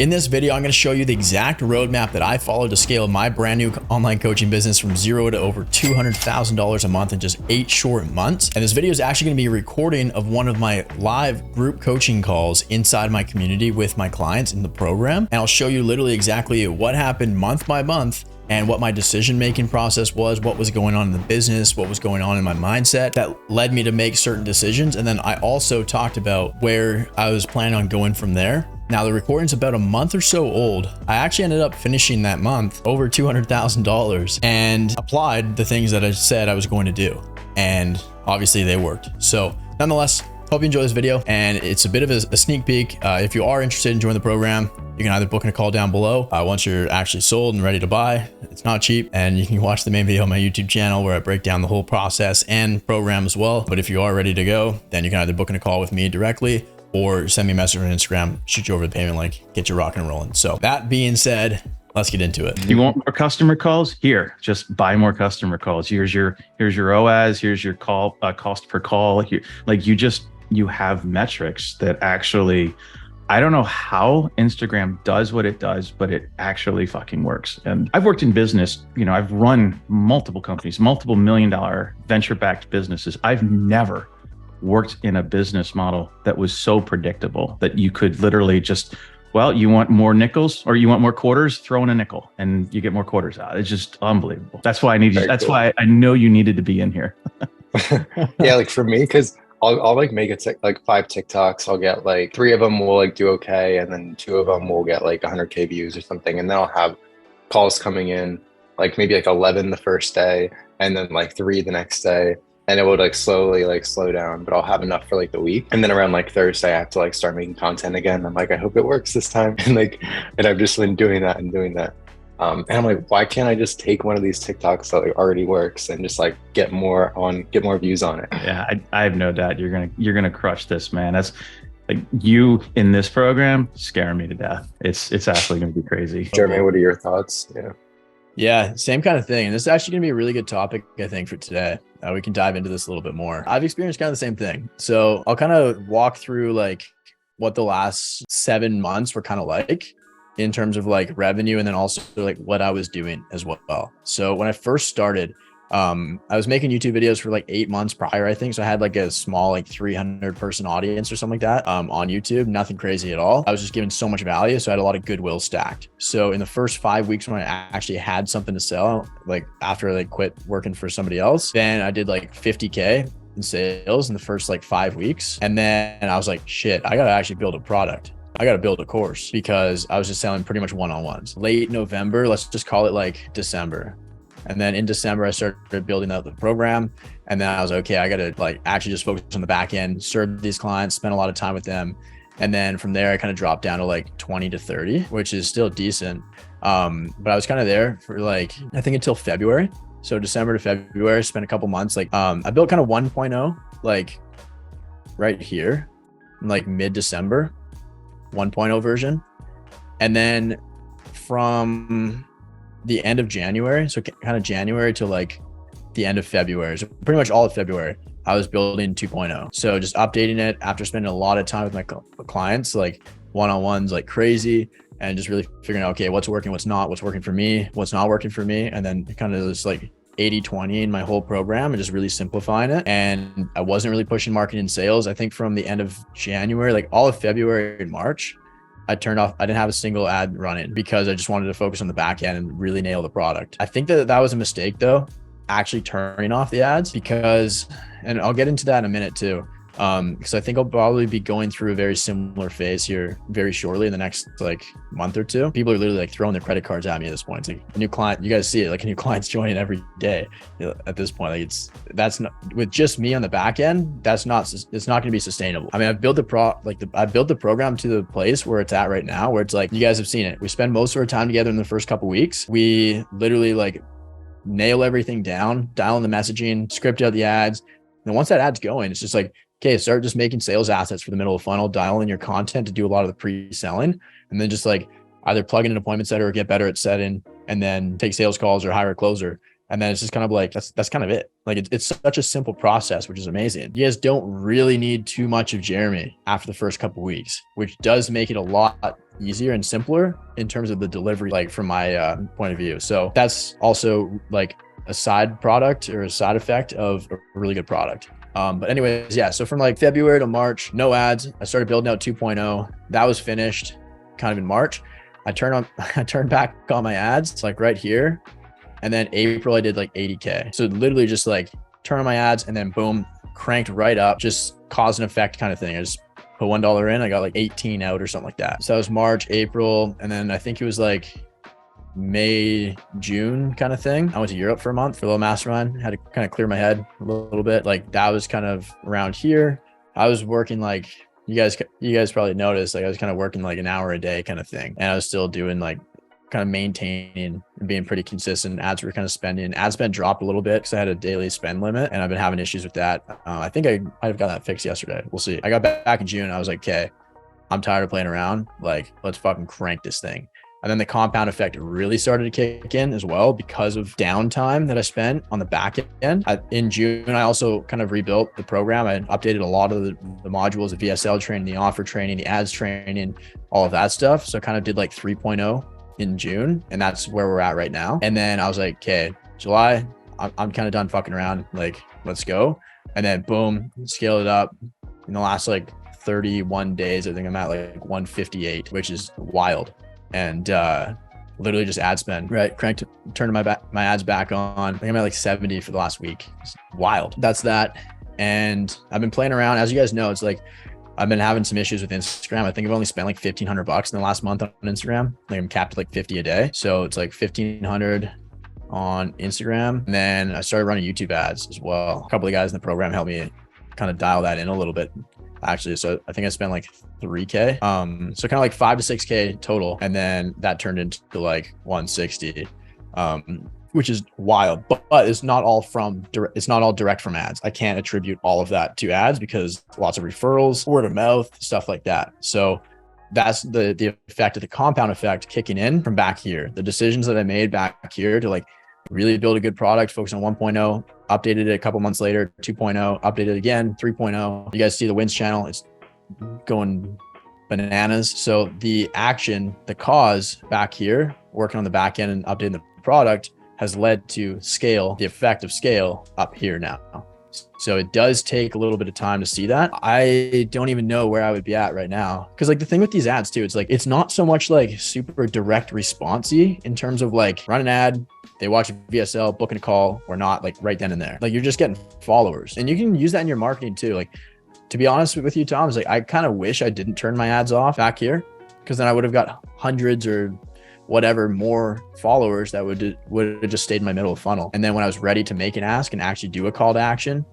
In this video, I'm going to show you the exact roadmap that I followed to scale my brand new online coaching business from zero to over $200,000 a month in just 8 short months. And this video is actually going to be a recording of one of my live group coaching calls inside my community with my clients in the program. And I'll show you literally exactly what happened month by month and what my decision-making process was, what was going on in the business, what was going on in my mindset that led me to make certain decisions. And then I also talked about where I was planning on going from there. Now the recording's about a month or so old. I actually ended up finishing that month over $200,000 and applied the things that I said I was going to do. And obviously they worked. So nonetheless, hope you enjoy this video. And it's a bit of a sneak peek. If you are interested in joining the program, you can either book in a call down below once you're actually sold and ready to buy. It's not cheap. And you can watch the main video on my YouTube channel where I break down the whole process and program as well. But if you are ready to go, then you can either book in a call with me directly or send me a message on Instagram, shoot you over the payment link, get you rocking and rolling. So that being said, let's get into it. You want more customer calls? Here, just buy more customer calls. Here's your OAS. Here's your call cost per call. Here, like you have metrics that actually, I don't know how Instagram does what it does, but it actually fucking works. And I've worked in business, I've run multiple companies, multiple million-dollar venture-backed businesses. I've never worked in a business model that was so predictable that you could literally just, well, you want more nickels or you want more quarters, throw in a nickel and you get more quarters out. It's just unbelievable. That's why I need you. That's why I know you needed to be in here. Yeah, like for me, because I'll like make it like 5 TikToks. I'll get like 3 of them will like do okay, and then 2 of them will get like 100K views or something, and then I'll have calls coming in like maybe like 11 the first day, and then like 3 the next day. And it would like slowly like slow down, but I'll have enough for like the week. And then around like Thursday, I have to like start making content again. I'm like, I hope it works this time. And I've just been doing that and doing that. And I'm like, why can't I just take one of these TikToks that like already works and just like get more views on it? Yeah, I have no doubt you're gonna crush this, man. That's like you in this program scare me to death. It's absolutely gonna be crazy. Jeremy, what are your thoughts? Yeah, same kind of thing. And this is actually gonna be a really good topic, I think, for today. We can dive into this a little bit more. I've experienced kind of the same thing. So I'll kind of walk through like what the last 7 months were kind of like in terms of like revenue, and then also like what I was doing as well. So when I first started, I was making YouTube videos for like 8 months prior, I think. So I had like a small, like 300 person audience or something like that on YouTube, nothing crazy at all. I was just giving so much value. So I had a lot of goodwill stacked. So in the first 5 weeks when I actually had something to sell, like after I like quit working for somebody else, then I did like 50K in sales in the first like 5 weeks. And then I was like, shit, I got to actually build a product. I got to build a course, because I was just selling pretty much one-on-ones. Late November, let's just call it like December. And then in December, I started building out the program. And then I was okay, I got to like actually just focus on the back end, serve these clients, spend a lot of time with them. And then from there, I kind of dropped down to like 20 to 30, which is still decent. But I was kind of there for like, I think until February. So December to February, spent a couple months. Like I built kind of 1.0, like right here, like mid-December, 1.0 version. And then from the end of January, so kind of January to like the end of February, so pretty much all of February, I was building 2.0. So just updating it after spending a lot of time with my clients, like one-on-ones like crazy, and just really figuring out, okay, what's working, what's not, what's working for me, what's not working for me. And then kind of just like 80-20 in my whole program and just really simplifying it. And I wasn't really pushing marketing and sales. I think from the end of January, like all of February and March, I turned off, I didn't have a single ad running because I just wanted to focus on the back end and really nail the product. I think that was a mistake though, actually turning off the ads, because, and I'll get into that in a minute too. Because I think I'll probably be going through a very similar phase here very shortly in the next like month or two. People are literally like throwing their credit cards at me at this point. It's like a new client, you guys see it, like a new client's joining every day at this point. Like that's not, with just me on the back end, it's not going to be sustainable. I mean, I've built I built the program to the place where it's at right now, where it's like, you guys have seen it. We spend most of our time together in the first couple of weeks. We literally like nail everything down, dial in the messaging, script out the ads. And then once that ad's going, it's just like, okay, start just making sales assets for the middle of the funnel, dial in your content to do a lot of the pre-selling, and then just like either plug in an appointment setter or get better at setting, and then take sales calls or hire a closer. And then it's just kind of like, that's kind of it. Like it's such a simple process, which is amazing. You guys don't really need too much of Jeremy after the first couple of weeks, which does make it a lot easier and simpler in terms of the delivery, like from my point of view. So that's also like a side product or a side effect of a really good product. But anyways, yeah. So from like February to March, no ads. I started building out 2.0. That was finished kind of in March. I turned back on my ads like right here. And then April, I did like 80K. So literally just like turn on my ads and then boom, cranked right up, just cause and effect kind of thing. I just put $1 in, I got like 18 out or something like that. So that was March, April. And then I think it was like May, June kind of thing. I went to Europe for a month for a little mastermind, had to kind of clear my head a little bit. Like that was kind of around here. I was working like, you guys probably noticed, like I was kind of working like an hour a day kind of thing. And I was still doing like kind of maintaining and being pretty consistent. Ads were kind of spending. Ad spend dropped a little bit because I had a daily spend limit and I've been having issues with that. I think I might have got that fixed yesterday. We'll see. I got back in June. I was like, okay, I'm tired of playing around. Like, let's fucking crank this thing. And then the compound effect really started to kick in as well because of downtime that I spent on the back end. In June, I also kind of rebuilt the program. I updated a lot of the modules, the VSL training, the offer training, the ads training, all of that stuff. So I kind of did like 3.0 in June, and that's where we're at right now. And then I was like, okay, July, I'm kind of done fucking around. Like, let's go. And then boom, scale it up. In the last like 31 days, I think I'm at like 158, which is wild. And literally just ad spend, right? Turned my ads back on. I think I'm at like 70 for the last week. It's wild. That's that. And I've been playing around. As you guys know, it's like I've been having some issues with Instagram. I think I've only spent like $1,500 in the last month on Instagram. Like I'm capped at like 50 a day. So it's like 1,500 on Instagram. And then I started running YouTube ads as well. A couple of guys in the program helped me kind of dial that in a little bit actually. So I think I spent like 3K. So kind of like 5 to 6K total. And then that turned into like 160. Which is wild, but it's not all direct from ads. I can't attribute all of that to ads because lots of referrals, word of mouth, stuff like that. So that's the effect of the compound effect kicking in from back here. The decisions that I made back here to like really build a good product, focus on 1.0, updated it a couple months later, 2.0, updated again, 3.0. You guys see the wins channel, it's going bananas. So the action, the cause back here, working on the back end and updating the product has led to scale, the effect of scale up here now. So it does take a little bit of time to see that. I don't even know where I would be at right now. Cause like the thing with these ads too, it's like, it's not so much like super direct response-y in terms of like run an ad, they watch a VSL, booking a call or not, like right then and there. Like you're just getting followers and you can use that in your marketing too. Like to be honest with you, Tom, it's like, I kind of wish I didn't turn my ads off back here because then I would have got hundreds or whatever more followers that would have just stayed in my middle of the funnel. And then when I was ready to make an ask and actually do a call to action,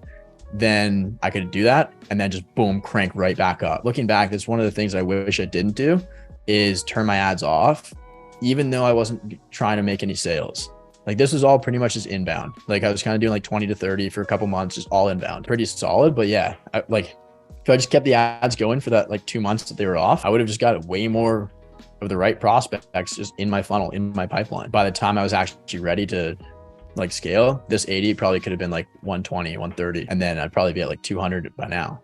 then I could do that and then just boom, crank right back up. Looking back, that's one of the things I wish I didn't do is turn my ads off, even though I wasn't trying to make any sales. Like this was all pretty much just inbound. Like I was kind of doing like 20 to 30 for a couple months, just all inbound, pretty solid. But yeah, if I just kept the ads going for that like 2 months that they were off, I would have just got way more of the right prospects just in my funnel, in my pipeline. By the time I was actually ready to like scale, this 80 probably could have been like 120, 130. And then I'd probably be at like 200 by now.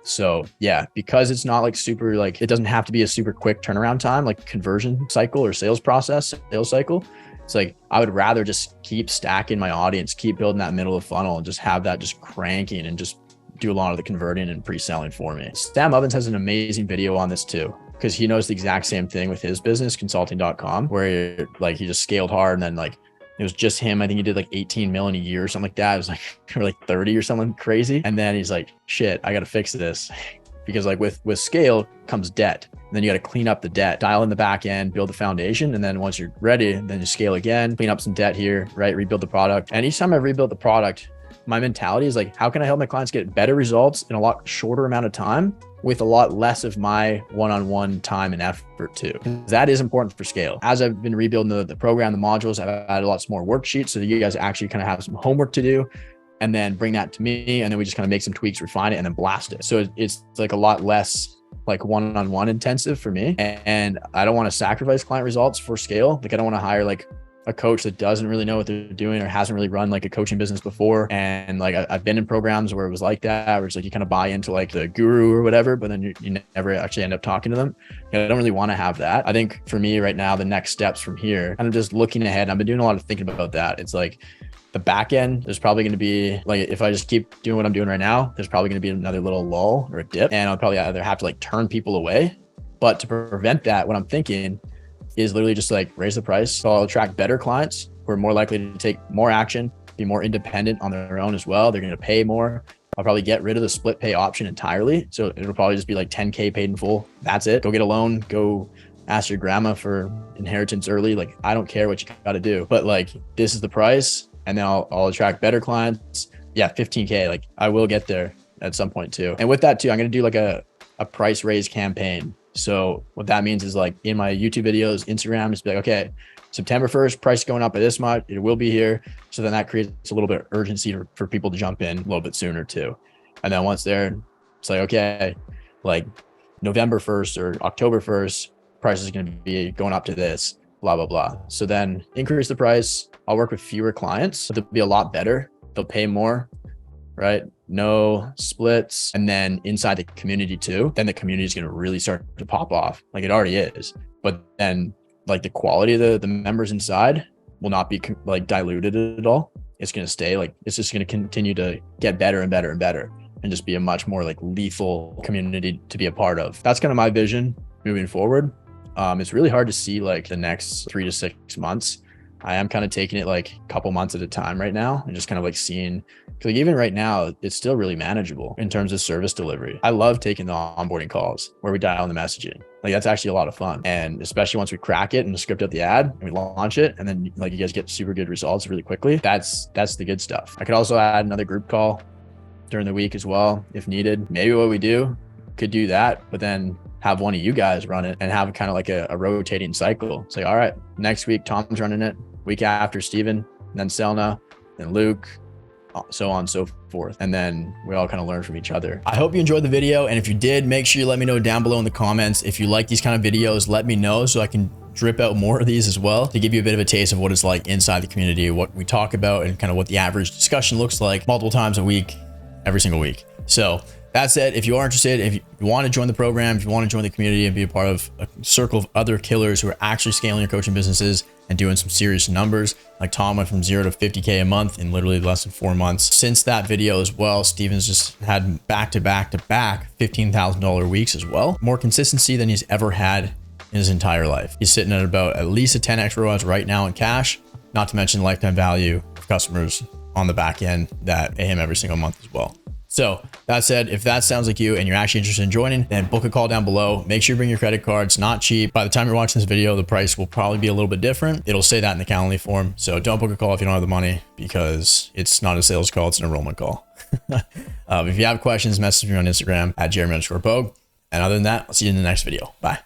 So yeah, because it's not like super, like it doesn't have to be a super quick turnaround time, like conversion cycle or sales cycle. It's like, I would rather just keep stacking my audience, keep building that middle of the funnel and just have that just cranking and just do a lot of the converting and pre-selling for me. Sam Ovens has an amazing video on this too, because he knows the exact same thing with his business, consulting.com, where like he just scaled hard and then like it was just him. I think he did like 18 million a year or something like that. It was like, or like 30 or something crazy. And then he's like, shit, I got to fix this because like with scale comes debt. And then you got to clean up the debt, dial in the back end, build the foundation. And then once you're ready, then you scale again, clean up some debt here, right? Rebuild the product. And each time I rebuild the product, my mentality is like, how can I help my clients get better results in a lot shorter amount of time with a lot less of my one-on-one time and effort too? That is important for scale. As I've been rebuilding the program, the modules, I've added lots more worksheets so that you guys actually kind of have some homework to do and then bring that to me. And then we just kind of make some tweaks, refine it, and then blast it. So it's like a lot less like one-on-one intensive for me. And I don't want to sacrifice client results for scale. Like I don't want to hire like a coach that doesn't really know what they're doing or hasn't really run like a coaching business before. And like I've been in programs where it was like that, where it's like you kind of buy into like the guru or whatever, but then you never actually end up talking to them. I don't really want to have that. I think for me right now, the next steps from here, kind of just looking ahead, I've been doing a lot of thinking about that. It's like the back end, there's probably going to be like, if I just keep doing what I'm doing right now, there's probably going to be another little lull or a dip, and I'll probably either have to like turn people away. But to prevent that, what I'm thinking is literally just like raise the price. So I'll attract better clients who are more likely to take more action, be more independent on their own as well. They're going to pay more. I'll probably get rid of the split pay option entirely. So it'll probably just be like 10K paid in full. That's it. Go get a loan. Go ask your grandma for inheritance early. Like, I don't care what you got to do, but like, this is the price. And then I'll attract better clients. Yeah, 15K. Like, I will get there at some point too. And with that too, I'm going to do like a price raise campaign. So what that means is like in my YouTube videos, Instagram, just be like, okay, September 1st, price going up by this much. It will be here. So then that creates a little bit of urgency for people to jump in a little bit sooner too. And then once they're, it's like, okay, like November 1st or October 1st, price is going to be going up to this, blah, blah, blah. So then increase the price. I'll work with fewer clients. They'll be a lot better. They'll pay more, right? No splits. And then inside the community too, then the community is going to really start to pop off. Like it already is. But then like the quality of the members inside will not be like diluted at all. It's going to stay like, it's just going to continue to get better and better and better and just be a much more like lethal community to be a part of. That's kind of my vision moving forward. It's really hard to see like the next 3 to 6 months. I am kind of taking it like a couple months at a time right now and just kind of like seeing, like even right now, it's still really manageable in terms of service delivery. I love taking the onboarding calls where we dial in the messaging. Like that's actually a lot of fun. And especially once we crack it and script out the ad and we launch it, and then like you guys get super good results really quickly. That's the good stuff. I could also add another group call during the week as well, if needed. Maybe what we do could do that, but then have one of you guys run it and have kind of like a rotating cycle. Say, all right, next week, Tom's running it. Week after, Steven, then Selna, then Luke, so on and so forth. And then we all kind of learn from each other. I hope you enjoyed the video. And if you did, make sure you let me know down below in the comments. If you like these kind of videos, let me know so I can drip out more of these as well to give you a bit of a taste of what it's like inside the community, what we talk about, and kind of what the average discussion looks like multiple times a week, every single week. So that said, if you are interested, if you want to join the program, if you want to join the community and be a part of a circle of other killers who are actually scaling your coaching businesses and doing some serious numbers, like Tom went from 0 to 50K a month in literally less than 4 months. Since that video as well, Steven's just had back to back $15,000 weeks as well. More consistency than he's ever had in his entire life. He's sitting at about at least a 10x ROAS right now in cash, not to mention lifetime value of customers on the back end that pay him every single month as well. So that said, if that sounds like you and you're actually interested in joining, then book a call down below. Make sure you bring your credit card. It's not cheap. By the time you're watching this video, the price will probably be a little bit different. It'll say that in the Calendly form. So don't book a call if you don't have the money, because it's not a sales call, it's an enrollment call. If you have questions, message me on Instagram at Jeremy_Pogue. And other than that, I'll see you in the next video. Bye.